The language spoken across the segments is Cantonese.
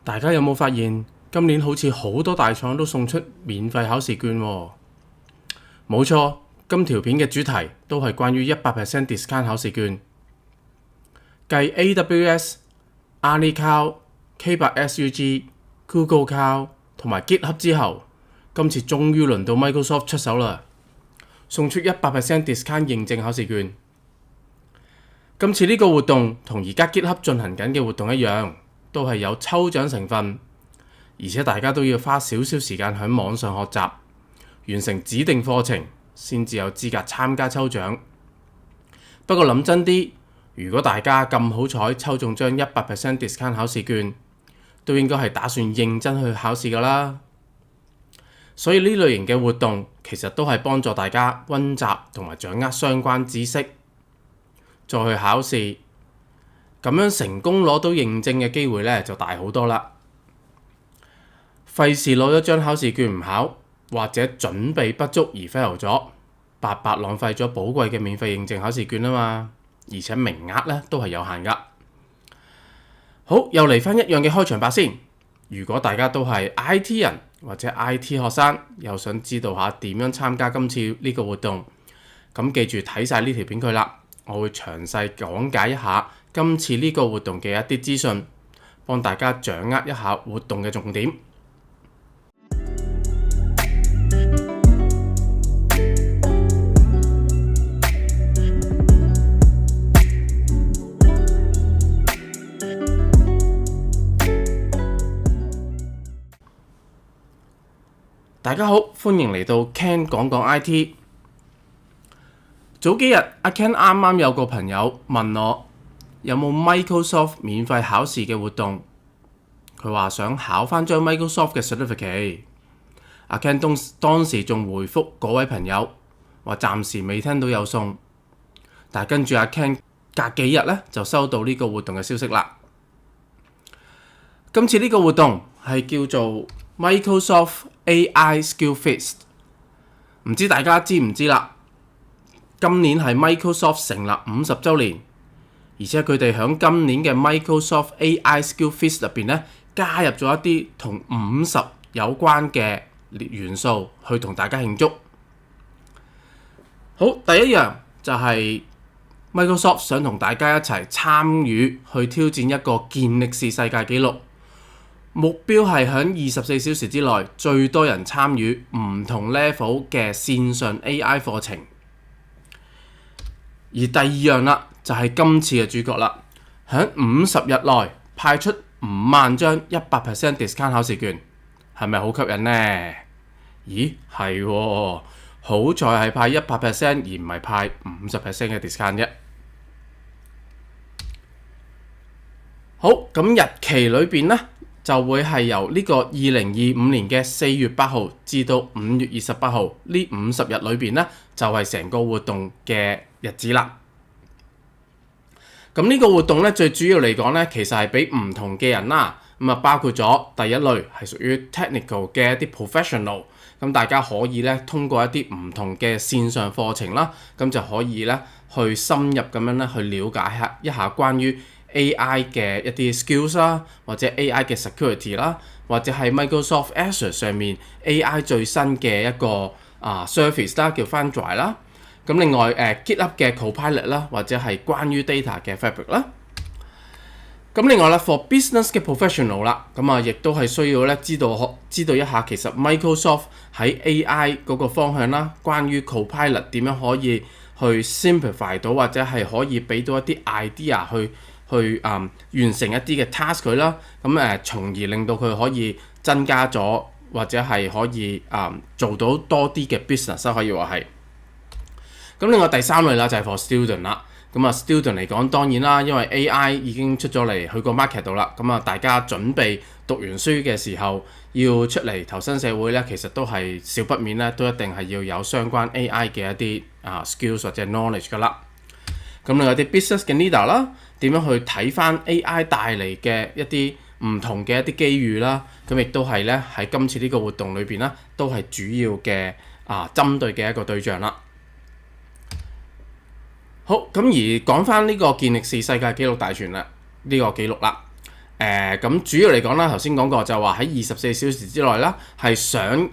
大家有冇發現今年好似好多大廠都送出免費考試券喎？冇錯，今條片嘅主題都係關於100% discount 考試券。繼 AWS、AliCloud、K8SUG、Google Cloud 同埋 GitHub 之後，今次終於輪到 Microsoft 出手啦，送出100% discount 認證考試券。今次呢個活動同而家 GitHub 進行緊嘅活動一樣，都係有抽獎成分，而且大家都要花少少時間喺網上學習，完成指定課程，先至有資格參加抽獎。不過諗真啲，如果大家咁好彩抽中張100% discount 考試券，都應該係打算認真去考試㗎啦。所以呢類型嘅活動其實都係幫助大家溫習同埋掌握相關知識，再去考試，咁樣成功攞到認證嘅機會咧就大好多啦。費事攞咗張考試券唔考，或者準備不足而 fail 咗，白白浪費咗寶貴嘅免費認證考試券啊嘛，而且名額咧都係有限㗎。好，又嚟返一樣嘅開場白先。如果大家都係 IT 人或者 IT 學生，又想知道下點樣參加今次呢個活動，咁記住睇晒呢條片佢啦。我會詳細講解一下今次呢個活動嘅一啲資訊，幫大家掌握一下活動嘅重點。大家好，歡迎嚟到 Ken 講講 IT。早幾日阿 Ken 啱啱有個朋友問我有冇 Microsoft 免費考試嘅活動，佢話想考返張 Microsoft 嘅 certificate。阿 Ken 當時仲回覆嗰位朋友話暫時未聽到有送，但係跟住阿 Ken 隔幾日咧就收到呢個活動嘅消息啦。今次呢個活動係叫做 Microsoft AI Skill Fest， 唔知大家知唔知啦？今年係 Microsoft 成立50週年，而且佢哋喺今年嘅 Microsoft AI Skill Fest 入邊咧，加入咗一啲同50有關嘅元素去同大家慶祝。好，第一樣就係 Microsoft 想同大家一齊參與去挑戰一個健力士世界紀錄，目標係喺24小時之內最多人參與唔同 level 嘅線上 AI 課程。而第二樣啦，就係今次嘅主角啦，喺50日內派出5萬張100% discount 考試券，係咪好吸引呢？咦，係喎，好在係派100% 而唔係派50% 嘅 discount 啫。好，咁日期裏邊呢，就會係由呢個2025年嘅4月8號至到5月28號呢50日裏邊呢，就係成個活動嘅日子啦。咁呢個活動咧，最主要嚟講咧，其實係俾唔同嘅人啦。咁啊，包括咗第一類係屬於 technical 嘅一啲 professional， 咁大家可以咧通過一啲唔同嘅線上課程啦，咁就可以咧去深入咁樣咧去了解一下關於 AI 嘅一啲 skills 啦，或者 AI 嘅 security 啦，或者係 Microsoft Azure 上面 AI 最新嘅一個service 啦，叫 Foundry 啦。咁另外GitHub 嘅 Copilot 啦，或者係關於 data 嘅 Fabric 啦。咁另外啦 ，for business 嘅 professional 啦，咁啊亦都係需要咧知道一下其實 Microsoft 喺 AI 嗰個方向啦，關於 Copilot 點樣可以去 simplify 到，或者係可以俾到一啲 idea 去完成一啲嘅 task 佢啦。咁從而令到佢可以增加咗，或者係可以做到多啲嘅 business 可以話係。咁另外第三類啦就係 for student 啦，咁啊 student 嚟講當然啦，因為 AI 已經出咗嚟去個 market 度啦，咁啊大家準備讀完書嘅時候要出嚟投身社會咧，其實都係少不免咧，都一定係要有相關 AI 嘅一啲skills 或者 knowledge 噶啦。咁另外啲 business 嘅 leader 啦，點樣去睇翻 AI 帶嚟嘅一啲唔同嘅一啲機遇啦，咁亦都係咧喺今次呢個活動裏邊咧，都係主要嘅針對嘅一個對象啦。好，咁而講翻呢個健力士世界紀錄大全啦，呢個紀錄啦，咁主要嚟講啦，頭先講過就話喺24小時之內啦，係想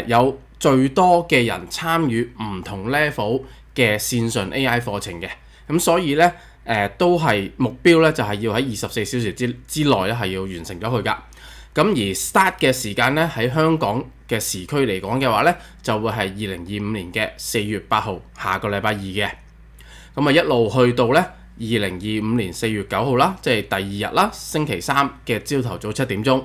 有最多嘅人參與唔同 level 嘅線上 AI 課程嘅。咁所以咧都係目標咧，就係要喺24小時之內咧係要完成咗佢㗎。咁而 start 嘅時間咧喺香港嘅時區嚟講嘅話咧，就會係2025年嘅4月8號，下個禮拜二嘅。咁啊一路去到咧2025年4月9號啦，即係第二日啦，星期三嘅朝頭早7點鐘。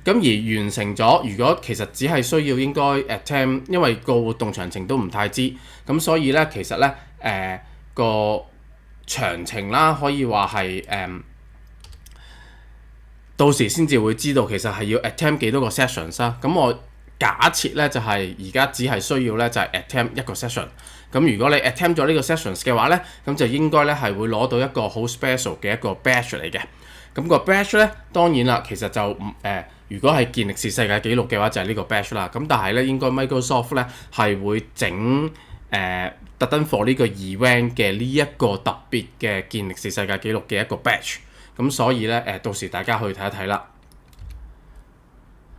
咁而完成咗，如果其實只係需要應該 attempt， 因為個活動詳情都唔太知，咁所以咧其實咧個詳情啦，可以話係到時先至會知道，其實係要 attempt 幾多個 sessions 啦。咁我假設咧就係而家只係需要咧就係 attempt 一個 session。咁如果你 attempt 咗呢個 sessions 嘅話咧，咁就應該咧係會攞到一個好 special 嘅一個 badge 嚟嘅。咁個 badge 咧當然啦，其實就如果係健力士世界紀錄嘅話就係呢個 badge 啦。咁但係咧應該 Microsoft 咧係會整特登 for 呢個 event 嘅呢一個特別嘅健力士世界紀錄嘅一個 badge。咁所以咧到時大家去睇一睇啦。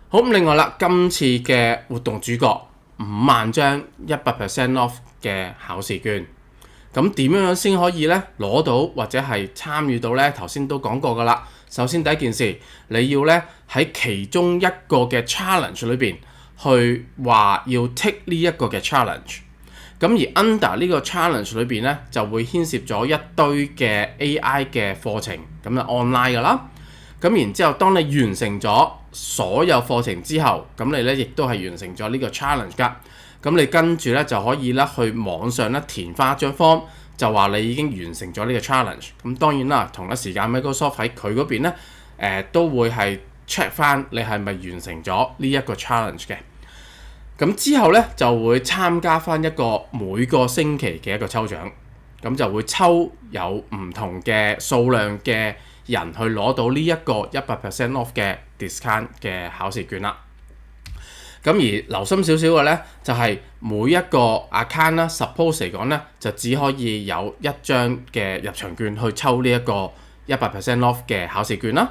好，咁另外啦，今次嘅活動主角5萬張100% off 嘅考試券，咁點樣先可以咧攞到或者係參與到咧？頭先都講過噶啦。首先第一件事，你要咧喺其中一個嘅 challenge 裏邊去話要 take 呢一個嘅 challenge。咁而 under 呢個 challenge 裏邊咧就會牽涉咗一堆嘅 AI 嘅課程，咁就 online 噶啦。咁然之後，當你完成咗所有課程之後，咁你咧亦都係完成咗呢個 challenge 㗎。咁你跟住咧就可以咧去網上咧填翻一張 form，就話你已經完成咗呢個 challenge。咁當然啦，同一時間 Microsoft 喺佢嗰邊咧都會係 check 翻你係咪完成咗呢一個 challenge 嘅。咁之後咧就會參加翻一個每個星期嘅一個抽獎，咁就會抽有唔同嘅數量嘅人去攞到呢一個100% off 嘅 discount 嘅考試券啦。咁而留心少少嘅咧，就係每一個 account 啦 ，suppose 嚟講咧就只可以有一張嘅入場券去抽呢一個100% off 嘅考試券啦。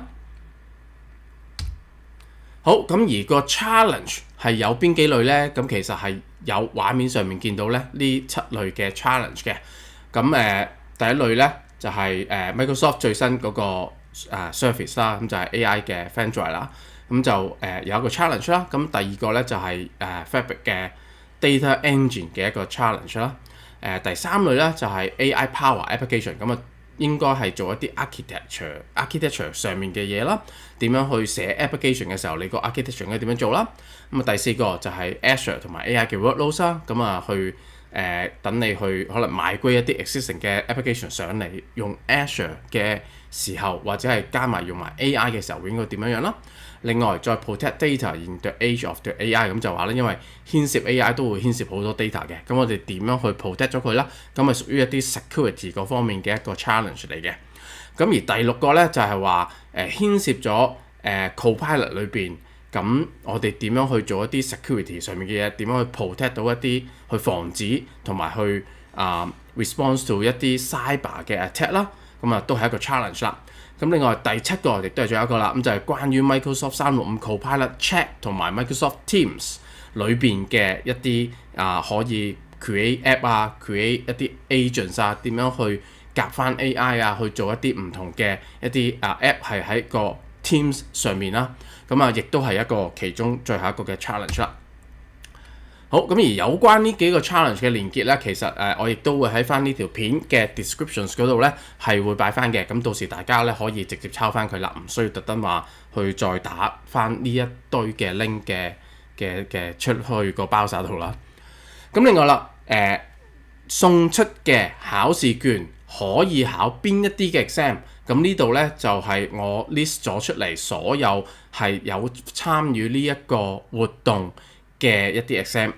好，咁而個 challenge 係有邊幾類咧？咁其實係有畫面上面見到咧呢7類嘅 challenge 嘅。咁第一類咧就係Microsoft 最新嗰個service 啦，咁就係 AI 嘅 Foundry 啦。咁就有一個 challenge 啦。咁第二個咧就係Fabric 嘅 Data Engine 嘅一個 challenge 啦。第三類咧就係 AI Power Application， 咁啊應該係做一啲 architecture 上面嘅嘢啦。點樣去寫 application 嘅時候，你個 architecture 應該點樣做啦？咁啊第四個就係 Azure 同埋 AI 嘅 workloads 啦。咁啊去等你去可能migrate一啲 existing 嘅 application 上嚟用 Azure 嘅時候，或者係加埋用埋 AI 嘅時候，應該點樣樣啦？另外再 protect data in the age of the AI， 咁就話咧，因為牽涉 AI 都會牽涉好多 data 嘅，咁我哋點樣去 protect 咗佢啦？咁係屬於一啲 security 嗰方面嘅一個 challenge 嚟嘅。咁而第六個咧就係話牽涉咗Copilot 裏邊，咁我哋點樣去做一啲 security 上面嘅嘢？點樣去 protect 到一啲去防止同埋去response to 一啲 cyber 嘅 attack 啦？咁啊都係一個 challenge 啦。咁另外第7個亦都係最後一個啦，咁就係關於 Microsoft 365 Copilot Chat 同埋 Microsoft Teams 裏邊嘅一啲可以 create app 啊 ，create 一啲 agents 啊，點樣去夾翻 AI 啊，去做一啲唔同嘅一啲app 係喺個 Teams 上面啦。咁啊，亦都係一個其中最後一個嘅 challenge 啦。好，咁而有關呢幾個 challenge 嘅連結咧，其實我亦都會喺翻呢條片嘅 descriptions 嗰度咧係會擺翻嘅，咁到時大家咧可以直接抄翻佢啦，唔需要特登話去再打翻呢一堆嘅 link 嘅出去個包撒度啦。咁另外啦，送出嘅考試券可以考邊一啲嘅 exam？ 咁呢度咧就係我 list 咗出嚟所有係有參與呢一個活動嘅一啲 exam，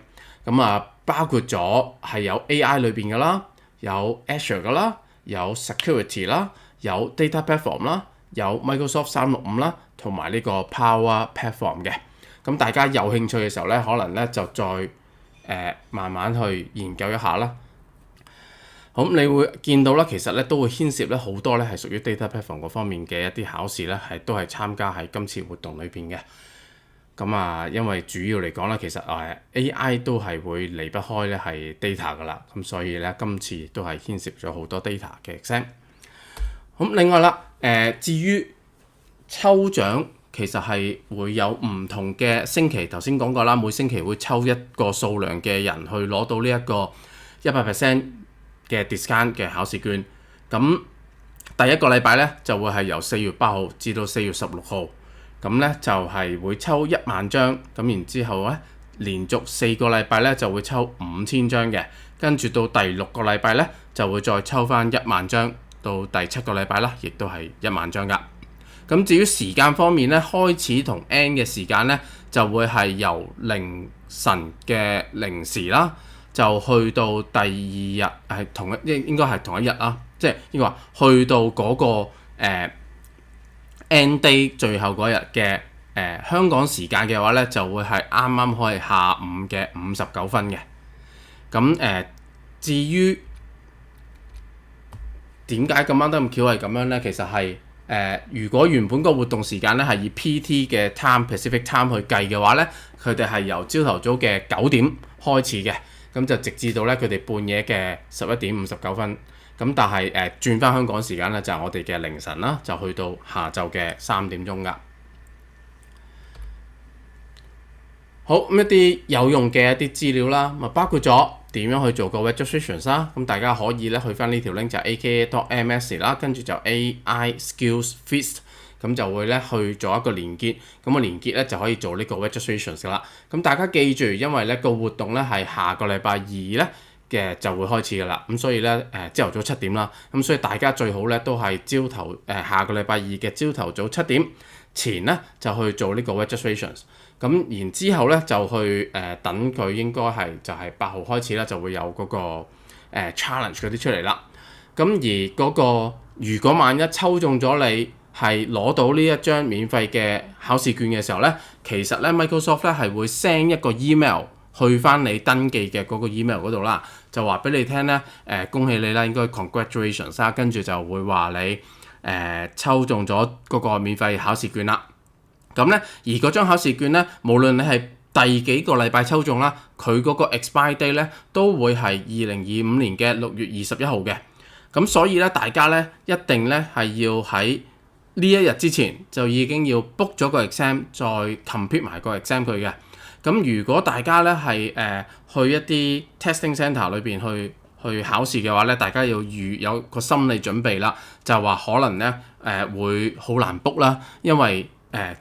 咁包括咗係有 AI 裏邊嘅啦，有 Azure 嘅啦，有 security 啦，有 data platform 啦，有 Microsoft 365啦，同埋呢個 Power Platform 嘅。咁大家有興趣嘅時候咧，可能咧就再慢慢去研究一下啦。好，好，你會見到啦，其實咧都會牽涉咧好多咧係屬於 data platform 嗰方面嘅一啲考試咧，都係參加喺今次活動裏邊嘅。咁啊，因為主要嚟講咧，其實AI 都係會離不開咧係 data 噶啦，咁所以咧今次亦都係牽涉咗好多 data 嘅 exam。咁另外啦，至於抽獎其實係會有唔同嘅星期，頭先講過啦，每星期會抽一個數量嘅人去攞到呢一個100% 嘅 discount 嘅考試券。咁第一個禮拜咧就會係由4月8號至到4月16號，咁咧就係會抽1萬張，咁然之後咧連續4個禮拜咧就會抽5000張嘅，跟住到第6個禮拜咧就會再抽翻1萬張，到第7個禮拜啦，亦都係1萬張噶。咁至於時間方面咧，開始同 end 嘅時間咧就會係由凌晨嘅0時啦，就去到第二日係應該係同一日啦，即係應該話去到嗰個end day 最後嗰日嘅香港時間嘅話咧，就會係啱啱可以下午嘅59分嘅。咁至於點解咁啱得咁巧係咁樣咧？其實係如果原本個活動時間咧係以 PT 嘅 Pacific time 去計嘅話咧，佢哋係由朝頭早嘅9點開始嘅，咁就直至到咧佢哋半夜嘅11點59分。咁但係轉翻香港時間咧就係我哋嘅凌晨啦，就去到下晝嘅3點鐘㗎。好，咁一啲有用嘅一啲資料啦，包括咗點樣去做個 registrations 啦。咁大家可以咧去翻呢條 link 就係 aka.ms 啦，跟住就 AI Skills Feast， 咁就會咧去做一個連結，咁個連結咧就可以做呢個 registrations 㗎啦。咁大家記住，因為咧個活動咧係下個禮拜2咧嘅就會開始㗎啦，咁所以咧朝頭早7點啦，咁所以大家最好咧都係下個禮拜2嘅朝頭早7點前咧就去做呢個 registrations。咁然之後咧就去等佢應該係就係8號開始啦，就會有嗰個challenge 嗰啲出嚟啦。咁而嗰個如果萬一抽中咗你係攞到呢一張免費嘅考試券嘅時候咧，其實咧 Microsoft 咧係會 send 一個 email 去翻你登記嘅嗰個 email 嗰度啦，就話俾你聽咧恭喜你啦，應該 congratulations 啦，跟住就會話你抽中咗嗰個免費考試券啦。咁咧，而嗰張考試券咧，無論你係第幾個禮拜抽中啦，佢嗰個 expire date 咧都會係2025年嘅6月21號嘅。咁所以咧，大家咧一定咧係要喺呢一日之前就已經要 book 咗個 exam， 再 complete 埋個 exam 佢嘅。咁如果大家咧係去一啲 testing centre 裏邊去考試嘅話咧，大家要有個心理準備啦，就話可能咧會好難 book 啦，因為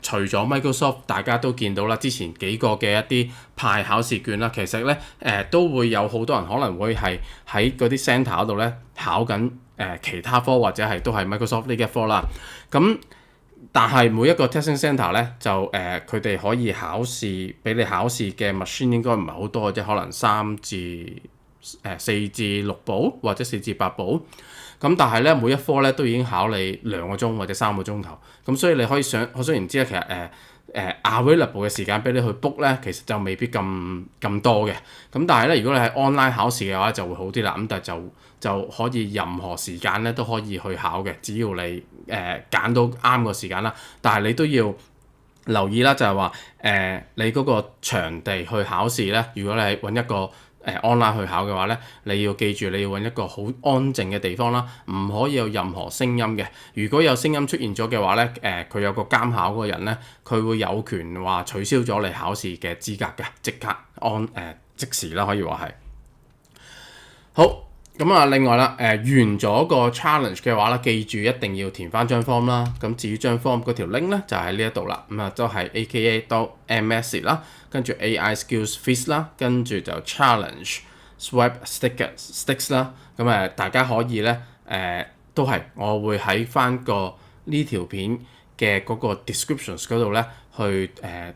除咗 Microsoft 大家都見到啦，之前幾個嘅一啲派考試卷啦，其實咧都會有好多人可能會係喺嗰啲 centre 嗰度咧考緊其他科或者係都係 Microsoft 呢一科啦。咁但係每一個 testing centre 咧就佢哋可以考試俾你考試嘅 machine 應該唔係好多嘅啫，可能4至6部或者4至8部。咁但係咧每一科咧都已經考你2個鐘或者3個鐘頭，咁所以你可以可想而知咧，其實available 嘅時間俾你去 book 咧，其實就未必咁多嘅。咁但係咧，如果你係 online 考試嘅話就會好啲啦。咁但係就可以任何時間咧都可以去考嘅，只要你揀到啱個時間啦。但係你都要留意啦，就係話你嗰個場地去考試咧，如果你係揾一個online 去考嘅話咧，你要記住你要揾一個好安靜嘅地方啦，唔可以有任何聲音嘅。如果有聲音出現咗嘅話咧，佢有個監考嗰個人咧，佢會有權話取消咗你考試嘅資格嘅，即刻即時啦，可以話係。好，咁啊，另外啦，完咗個 challenge 嘅話咧，記住一定要填翻張 form 啦。咁至於張 form 嗰條 link 咧，就喺呢一度啦。咁啊，都係 aka.ms 啦。跟住 AI Skills Feast 啦，跟住就 Challenge Swipe Sticks 啦，咁大家可以咧都係我會喺翻呢條片嘅嗰個 descriptions 嗰度咧去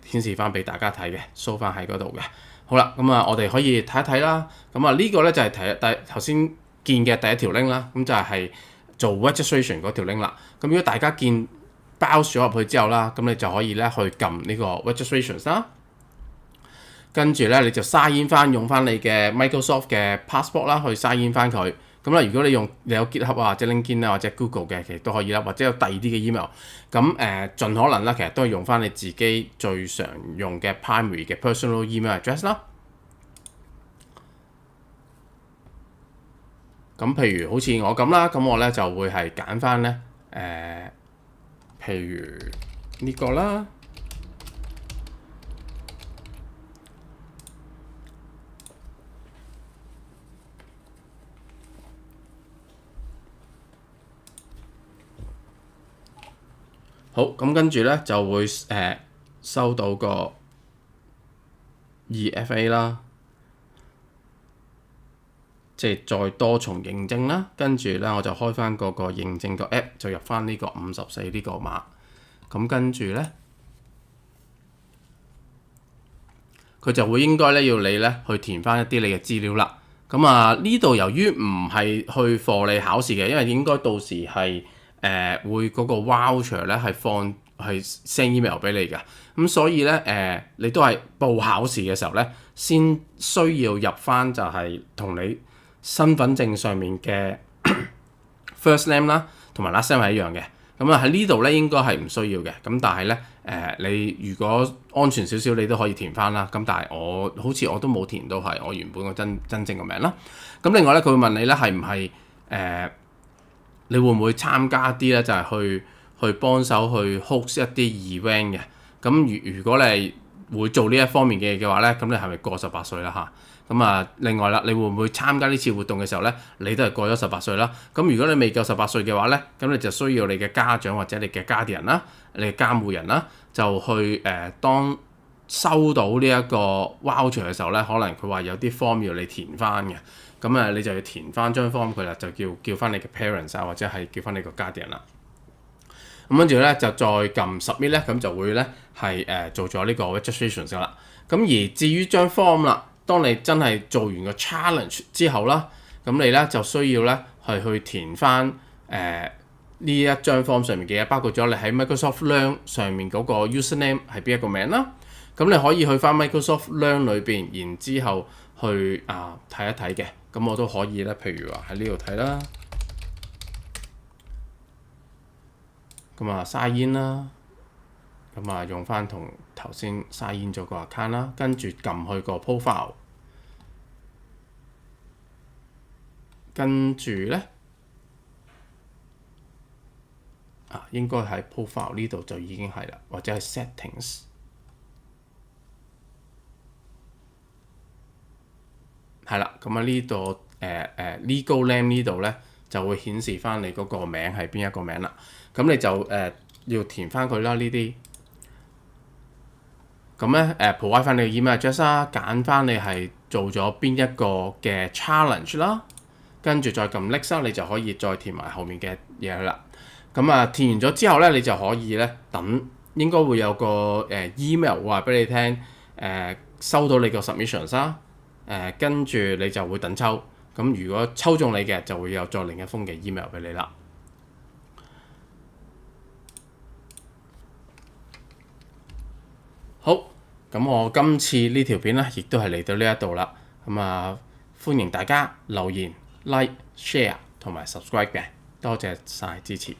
顯示翻俾大家睇嘅 show 翻喺嗰度嘅。好啦，咁啊我哋可以睇一睇啦。咁啊呢個咧就係頭先見嘅第一條 link 啦，咁就係做 registration 嗰條 link 啦。咁如果大家見 browse 咗入去之後啦，咁你就可以咧去撳呢個 registrations 啦。跟住咧，你就sign in翻，用翻你嘅 Microsoft 嘅 passport 啦，去 sign in 翻佢。咁啦，如果你有 GitHub 啊或者 LinkedIn 啊或者 Google 嘅，其實都可以啦，或者有第二啲嘅 email。咁盡可能啦，其實都係用翻你自己最常用嘅 primary 嘅 personal email address 啦。咁譬如好似我咁啦，咁我咧就會係揀翻咧譬如呢個啦。好，咁跟住咧就會收到個 2FA 啦，即係再多重認證啦。跟住咧我就開翻嗰個認證個 app，就入翻呢個54呢個碼。咁跟住咧，佢就會應該咧要你咧去填翻一啲你嘅資料啦。咁呢度由於唔係去課你考試嘅，因為應該到時係會嗰個 voucher 咧係 send email 俾你㗎，咁所以咧你都係報考試嘅時候咧，先需要入翻就係同你身份證上面嘅 first name 啦，同埋 last name 係一樣嘅。咁喺呢度咧應該係唔需要嘅。咁但係咧你如果安全少少，你都可以填翻啦。咁但係好似我都冇填到係我原本個真正嘅名啦。咁另外咧佢會問你咧係唔係你會唔會參加啲咧就係去幫手去 host 一啲 event 嘅？咁如果你係會做呢一方面嘅嘢嘅話咧，咁你係咪過18歲啦嚇？咁另外啦，你會唔會參加呢次活動嘅時候咧，你都係過咗18歲啦？咁如果你未夠18歲嘅話咧，咁你就需要你嘅家長或者你嘅家啲人啦，你嘅監護人啦，就去當收到呢一個 voucher 嘅時候咧，可能佢話有啲 form 要你填翻嘅，咁你就要填翻張 form 佢啦，就叫翻你嘅 parents 啊，或者係叫翻你個家啲人啦。咁跟住咧就再撳 submit 咧，咁就會咧係做咗呢個 registration 先啦。咁而至於張 form 啦，當你真係做完個 challenge 之後啦，咁你咧就需要咧係去填翻呢一張 form 上面嘅嘢，包括咗你喺 Microsoft Learn 上面嗰個 username 係邊一個名啦。咁你可以去翻 Microsoft Learn 裏邊，然之後去睇一睇嘅。咁我都可以咧，譬如話喺呢度睇啦。咁sign in 啦，咁用翻同頭先 sign in 咗個 account 啦，跟住撳去個 profile， 跟住咧應該喺 profile 呢度就已經係啦，或者係 settings， 係啦，咁呢度legal name 呢度咧就會顯示翻你嗰個名係邊一個名啦。咁你就要填翻佢啦呢啲。咁咧provide 翻你嘅 email address 啦，揀翻你係做咗邊一個嘅 challenge 啦，跟住再撳 next 啦，你就可以再填埋後面嘅嘢啦。咁填完咗之後咧，你就可以咧等，應該會有個email 話俾你聽，收到你個 submissions 啦，跟住你就會等抽。咁如果抽中你嘅，就會有再另一封嘅 email 俾你啦。好，咁我今次呢條片咧，亦都係嚟到呢一度啦。咁歡迎大家留言、like、share 同埋 subscribe 嘅，多謝晒支持。